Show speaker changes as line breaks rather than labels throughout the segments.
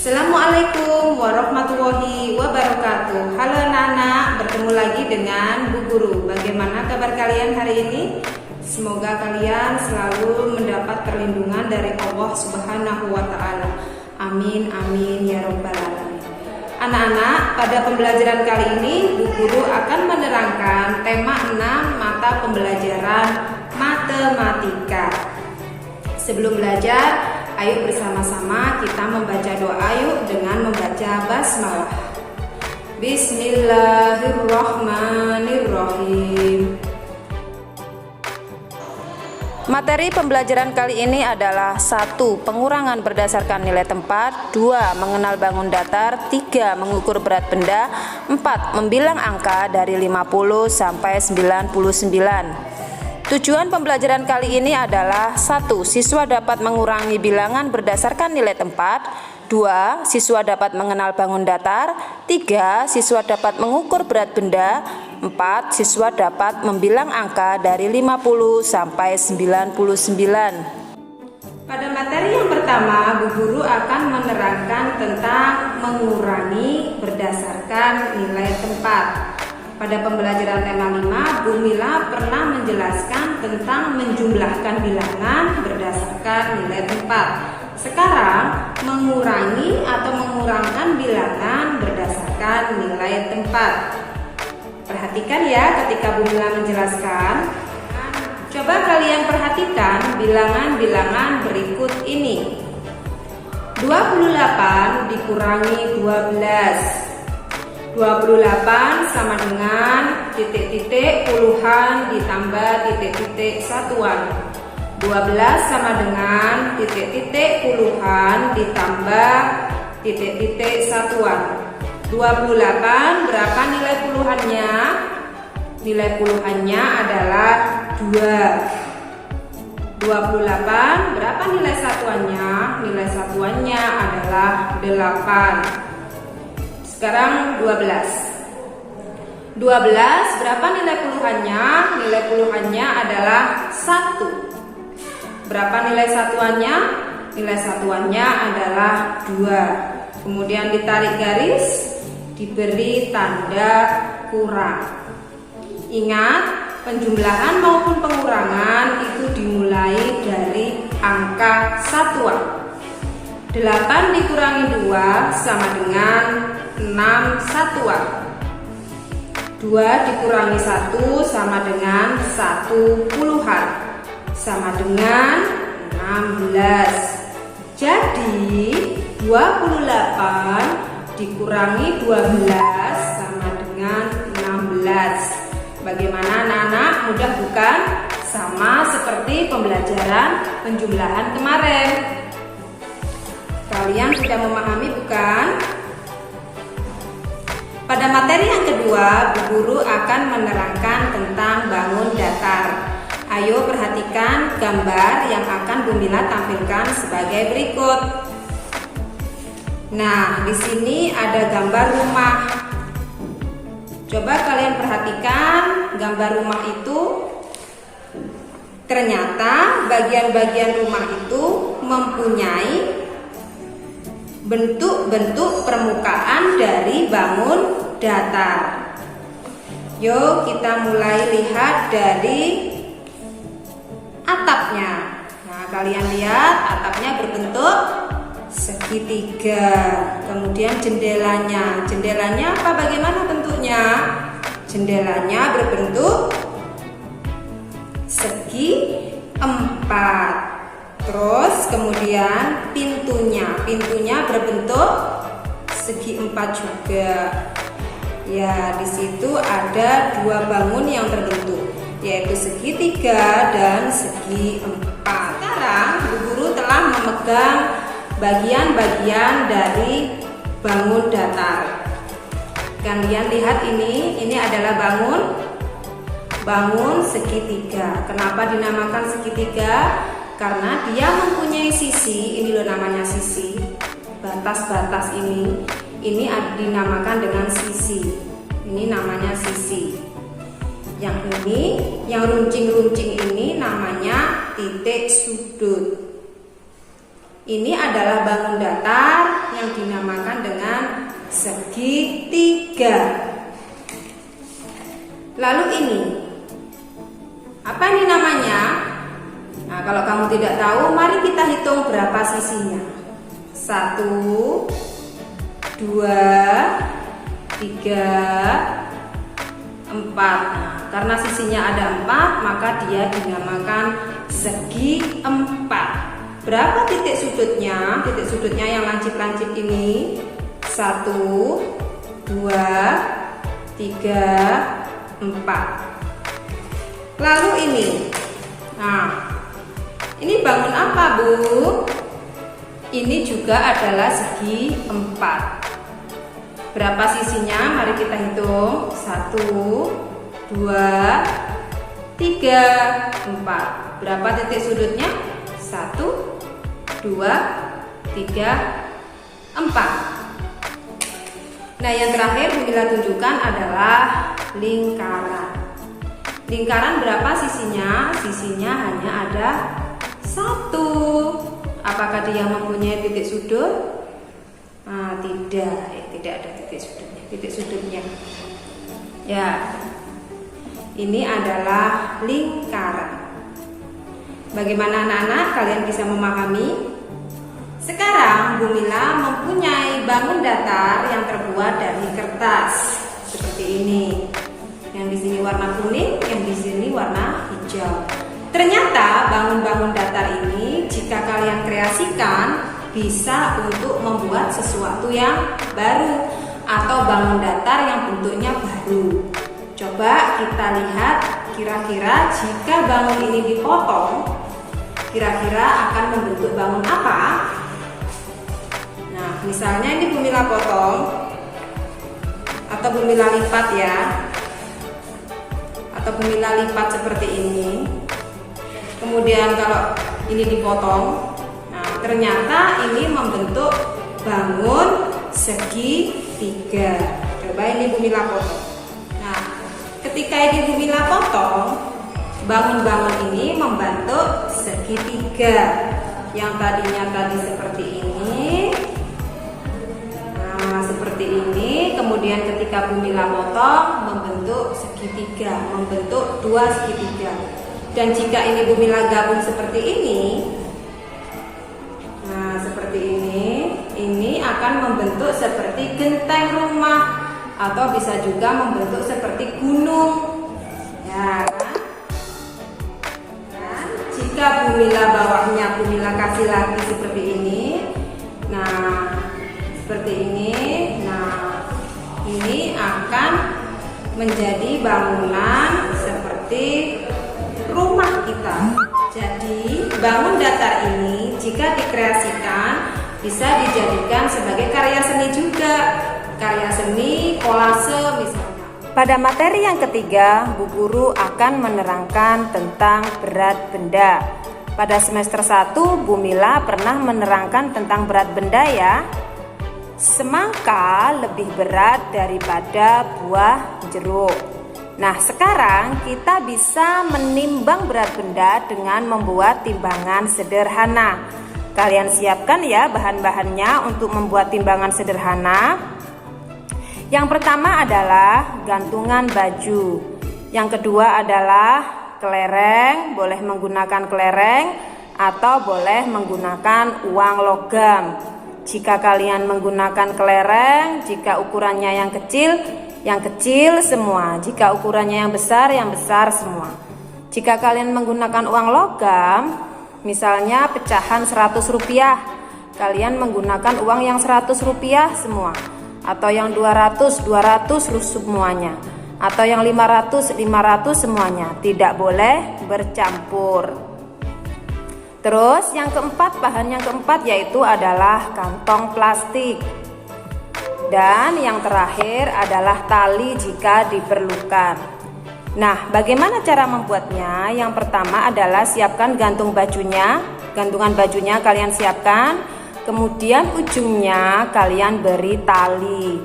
Assalamualaikum warahmatullahi wabarakatuh. Halo anak-anak, bertemu lagi dengan Bu Guru. Bagaimana kabar kalian hari ini? Semoga kalian selalu mendapat perlindungan dari Allah Subhanahu wa Ta'ala. Amin, amin ya Rabbal alamin. Anak-anak, pada pembelajaran kali ini Bu Guru akan menerangkan tema 6 mata pembelajaran matematika. Sebelum belajar, ayo bersama-sama kita membaca doa yuk dengan membaca basmalah. Bismillahirrahmanirrahim. Materi pembelajaran kali ini adalah 1. Pengurangan berdasarkan nilai tempat, 2. Mengenal bangun datar, 3. Mengukur berat benda, 4. Membilang angka dari 50 sampai 99. Tujuan pembelajaran kali ini adalah 1. Siswa dapat mengurangi bilangan berdasarkan nilai tempat, 2. Siswa dapat mengenal bangun datar, 3. Siswa dapat mengukur berat benda, 4. Siswa dapat membilang angka dari 50 sampai 99. Pada materi yang pertama, Bu Guru akan menerangkan tentang mengurangi berdasarkan nilai tempat. Pada pembelajaran tema 5, Bu Mila pernah menjelaskan tentang menjumlahkan bilangan berdasarkan nilai tempat. Sekarang, mengurangi atau mengurangkan bilangan berdasarkan nilai tempat. Perhatikan ya ketika Bu Mila menjelaskan. Coba kalian perhatikan bilangan-bilangan berikut ini. 28 dikurangi 12. 28 sama dengan titik-titik puluhan ditambah titik-titik satuan. 12 sama dengan titik-titik puluhan ditambah titik-titik satuan. 28 berapa nilai puluhannya? Nilai puluhannya adalah 2. 28 berapa nilai satuannya? Nilai satuannya adalah 8. Sekarang 12 berapa nilai puluhannya? Nilai puluhannya adalah 1. Berapa nilai satuannya? Nilai satuannya adalah 2. Kemudian ditarik garis, diberi tanda kurang. Ingat, penjumlahan maupun pengurangan itu dimulai dari angka satuan. 8 dikurangi 2 sama dengan 6 satuan. 2 dikurangi 1 sama dengan 1 puluhan, sama dengan 16. Jadi 28 dikurangi 12 sama dengan 16. Bagaimana anak-anak? Mudah bukan? Sama seperti pembelajaran penjumlahan kemarin. Kalian sudah memahami bukan? Pada materi yang kedua, Bu Guru akan menerangkan tentang bangun datar. Ayo perhatikan gambar yang akan Bu Mila tampilkan sebagai berikut. Nah, di sini ada gambar rumah. Coba kalian perhatikan gambar rumah itu. Ternyata bagian-bagian rumah itu mempunyai bentuk-bentuk permukaan dari bangun datar. Yuk kita mulai lihat dari atapnya. Nah, kalian lihat atapnya berbentuk segitiga. Kemudian jendelanya. Jendelanya apa? Bagaimana bentuknya? Jendelanya berbentuk segi 4. Terus kemudian pintunya berbentuk segi 4 juga. Ya, di situ ada 2 bangun yang terbentuk, yaitu segitiga dan segi 4. Sekarang Bu Guru telah memegang bagian-bagian dari bangun datar. Kalian lihat ini adalah bangun segitiga. Kenapa dinamakan segitiga? Karena dia mempunyai sisi, ini loh namanya sisi. Batas-batas ini dinamakan dengan sisi. Ini namanya sisi. Yang ini, yang runcing-runcing ini namanya titik sudut. Ini adalah bangun datar yang dinamakan dengan segitiga. Lalu ini, apa ini namanya? Nah, kalau kamu tidak tahu, mari kita hitung berapa sisinya. 1, 2, 3, 4. Nah, karena sisinya ada 4, maka dia dinamakan segi 4. Berapa titik sudutnya? Titik sudutnya yang lancip-lancip ini 1, 2, 3, 4. Lalu ini, nah ini bangun apa, Bu? Ini juga adalah segi 4. Berapa sisinya? Mari kita hitung. 1, 2, 3, 4. Berapa titik sudutnya? 1, 2, 3, 4. Nah, yang terakhir Bu Mila tunjukkan adalah lingkaran. Lingkaran berapa sisinya? Sisinya hanya ada 1. Apakah dia mempunyai titik sudut? Nah, tidak ada titik sudutnya. Titik sudutnya, ya, ini adalah lingkaran. Bagaimana anak-anak? Kalian bisa memahami? Sekarang Bu Mila mempunyai bangun datar yang terbuat dari kertas seperti ini. Yang di sini warna kuning, yang di sini warna hijau. Ternyata bangun-bangun datar ini jika kalian kreasikan bisa untuk membuat sesuatu yang baru atau bangun datar yang bentuknya baru. Coba kita lihat kira-kira jika bangun ini dipotong, kira-kira akan membentuk bangun apa? Nah, misalnya ini Bu Mila potong atau Bu Mila lipat ya. Atau Bu Mila lipat seperti ini. Kemudian kalau ini dipotong, nah ternyata ini membentuk bangun segitiga. Coba ini Bu Mila potong. Nah, ketika ini Bu Mila potong, bangun-bangun ini membentuk segitiga. Yang tadinya tadi seperti ini, nah seperti ini. Kemudian ketika Bu Mila potong, membentuk segitiga, membentuk 2 segitiga. Dan jika ini Bu Mila gabung seperti ini, nah seperti ini akan membentuk seperti genteng rumah atau bisa juga membentuk seperti gunung, ya kan? Dan jika Bu Mila bawahnya Bu Mila kasih lagi seperti ini, nah seperti ini, nah ini akan menjadi bangunan seperti rumah kita. Jadi bangun datar ini jika dikreasikan bisa dijadikan sebagai karya seni juga, karya seni kolase misalnya. Pada materi yang ketiga, Bu Guru akan menerangkan tentang berat benda. Pada semester 1 Bu Mila pernah menerangkan tentang berat benda ya. Semangka lebih berat daripada buah jeruk. Nah, sekarang kita bisa menimbang berat benda dengan membuat timbangan sederhana. Kalian siapkan ya bahan-bahannya untuk membuat timbangan sederhana. Yang pertama adalah gantungan baju. Yang kedua adalah kelereng, boleh menggunakan kelereng atau boleh menggunakan uang logam. Jika kalian menggunakan kelereng, jika ukurannya yang kecil semua. Jika ukurannya yang besar semua. Jika kalian menggunakan uang logam, misalnya pecahan 100 rupiah, kalian menggunakan uang yang 100 rupiah semua. Atau yang 200 semuanya. Atau yang 500 semuanya. Tidak boleh bercampur. Terus yang keempat, bahan yang keempat yaitu adalah kantong plastik. Dan yang terakhir adalah tali jika diperlukan. Nah, bagaimana cara membuatnya? Yang pertama adalah siapkan gantungan bajunya kalian siapkan. Kemudian ujungnya kalian beri tali.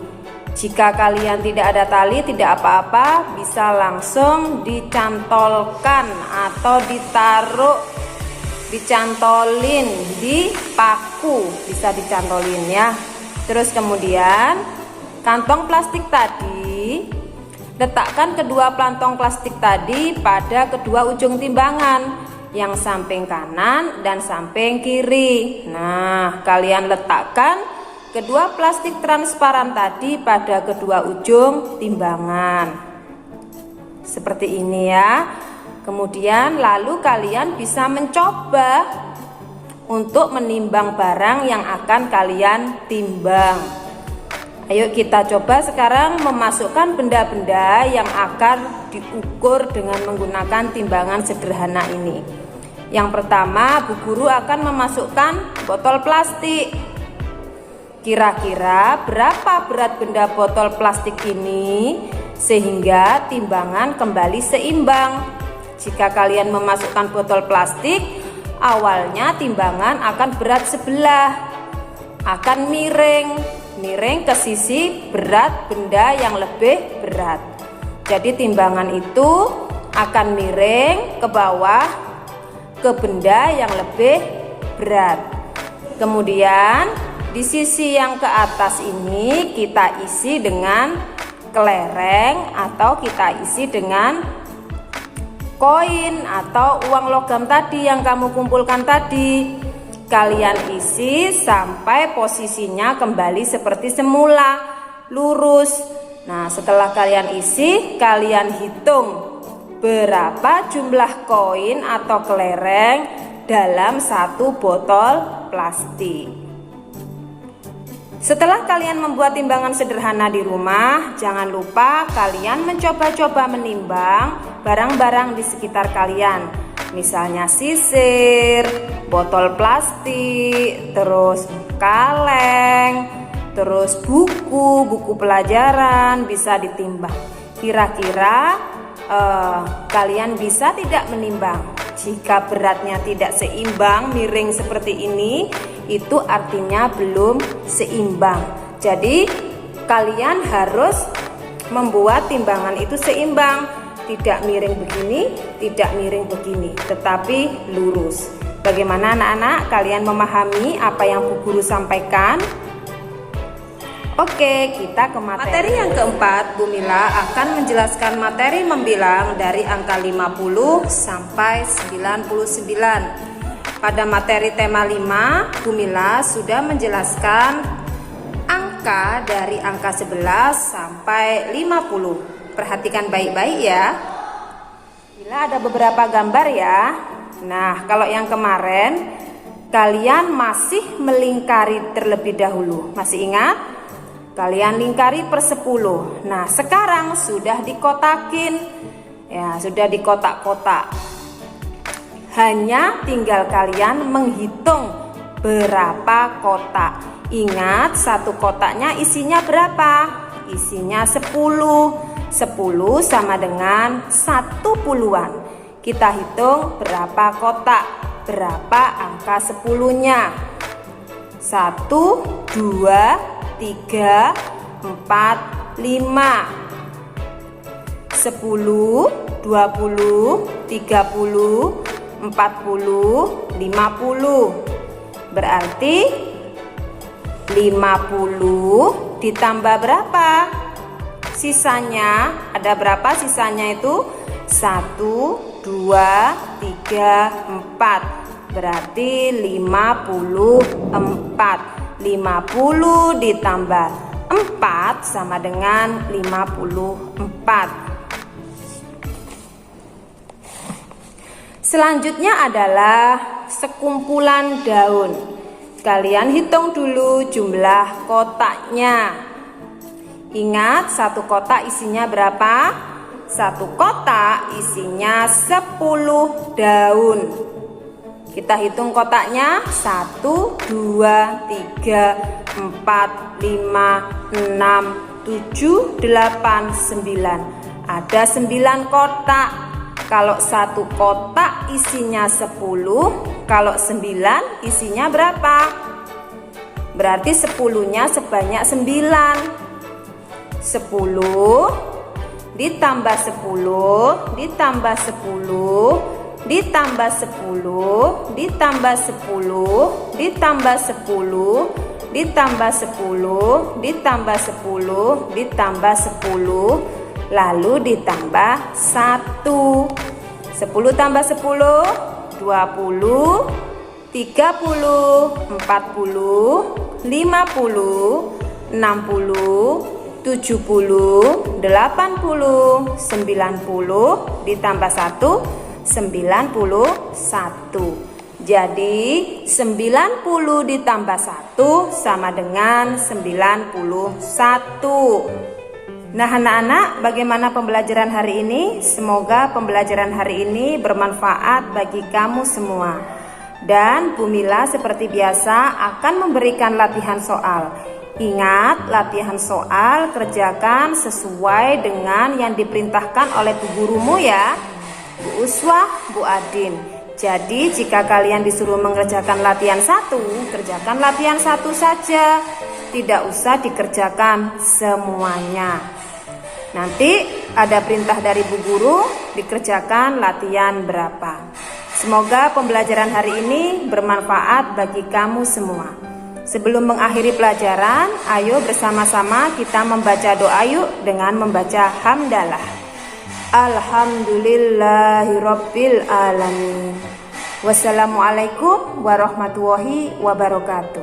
Jika kalian tidak ada tali, tidak apa-apa, bisa langsung dicantolkan atau dicantolin di paku, bisa dicantolin ya. Terus kemudian kantong plastik tadi, letakkan kedua kantong plastik tadi pada kedua ujung timbangan, yang samping kanan dan samping kiri. Nah, kalian letakkan kedua plastik transparan tadi pada kedua ujung timbangan. Seperti ini ya. Kemudian lalu kalian bisa mencoba untuk menimbang barang yang akan kalian timbang. Ayo kita coba sekarang memasukkan benda-benda yang akan diukur dengan menggunakan timbangan sederhana ini. Yang pertama, Bu Guru akan memasukkan botol plastik. Kira-kira berapa berat benda botol plastik ini sehingga timbangan kembali seimbang? Jika kalian memasukkan botol plastik, awalnya timbangan akan berat sebelah, akan miring ke sisi berat benda yang lebih berat. Jadi timbangan itu akan miring ke bawah ke benda yang lebih berat. Kemudian di sisi yang ke atas ini kita isi dengan kelereng atau kita isi dengan koin atau uang logam tadi yang kamu kumpulkan tadi. Kalian isi sampai posisinya kembali seperti semula, lurus. Nah, setelah kalian isi, kalian hitung berapa jumlah koin atau kelereng dalam satu botol plastik. Setelah kalian membuat timbangan sederhana di rumah, jangan lupa kalian mencoba-coba menimbang barang-barang di sekitar kalian. Misalnya sisir, botol plastik, terus kaleng, terus buku pelajaran bisa ditimbang. Kira-kira kalian bisa tidak menimbang? Jika beratnya tidak seimbang, miring seperti ini, itu artinya belum seimbang. Jadi kalian harus membuat timbangan itu seimbang, tidak miring begini, tidak miring begini, tetapi lurus. Bagaimana anak-anak, kalian memahami apa yang Bu Guru sampaikan? Oke, kita ke materi yang keempat. Bu Mila akan menjelaskan materi membilang dari angka 50 sampai 99. Pada materi tema 5, Bu Mila sudah menjelaskan angka dari angka 11 sampai 50. Perhatikan baik-baik ya. Bila ada beberapa gambar ya. Nah, kalau yang kemarin kalian masih melingkari terlebih dahulu. Masih ingat? Kalian lingkari per 10. Nah, sekarang sudah dikotakin. Ya, sudah dikotak-kotak. Hanya tinggal kalian menghitung berapa kotak. Ingat, satu kotaknya isinya berapa? Isinya 10. 10 sama dengan 1 puluhan. Kita hitung berapa kotak, berapa angka 10-nya. 1, 2, 3, 4, 5. 10, 20, 30, 40, 50. Berarti 50 ditambah berapa? Sisanya ada berapa? Sisanya itu 1, 2, 3, 4. Berarti 54. 50 ditambah 4 sama dengan 54. Selanjutnya adalah sekumpulan daun. Kalian hitung dulu jumlah kotaknya. Ingat, satu kotak isinya berapa? Satu kotak isinya 10 daun. Kita hitung kotaknya 1, 2, 3, 4, 5, 6, 7, 8, 9. Ada 9 kotak. Kalau satu kotak isinya 10, kalau 9 isinya berapa? Berarti 10-nya sebanyak 9. 10 ditambah 10 ditambah 10 ditambah 10 ditambah 10 ditambah 10 ditambah 10, ditambah 10, ditambah 10, lalu ditambah 1. 10 tambah 10, 20, 30, 40, 50, 60, 70, 80, 90, ditambah 1, 91. Jadi 90 ditambah 1 sama dengan 91. Nah anak-anak, bagaimana pembelajaran hari ini? Semoga pembelajaran hari ini bermanfaat bagi kamu semua. Dan Bu Mila seperti biasa akan memberikan latihan soal. Ingat, latihan soal kerjakan sesuai dengan yang diperintahkan oleh Bu Gurumu ya, Bu Uswah, Bu Adin. Jadi jika kalian disuruh mengerjakan latihan 1, kerjakan latihan 1 saja. Tidak usah dikerjakan semuanya. Nanti ada perintah dari Bu Guru, dikerjakan latihan berapa. Semoga pembelajaran hari ini bermanfaat bagi kamu semua. Sebelum mengakhiri pelajaran, ayo bersama-sama kita membaca doa yuk dengan membaca hamdalah. Alhamdulillahirabbil alamin. Wassalamualaikum warahmatullahi wabarakatuh.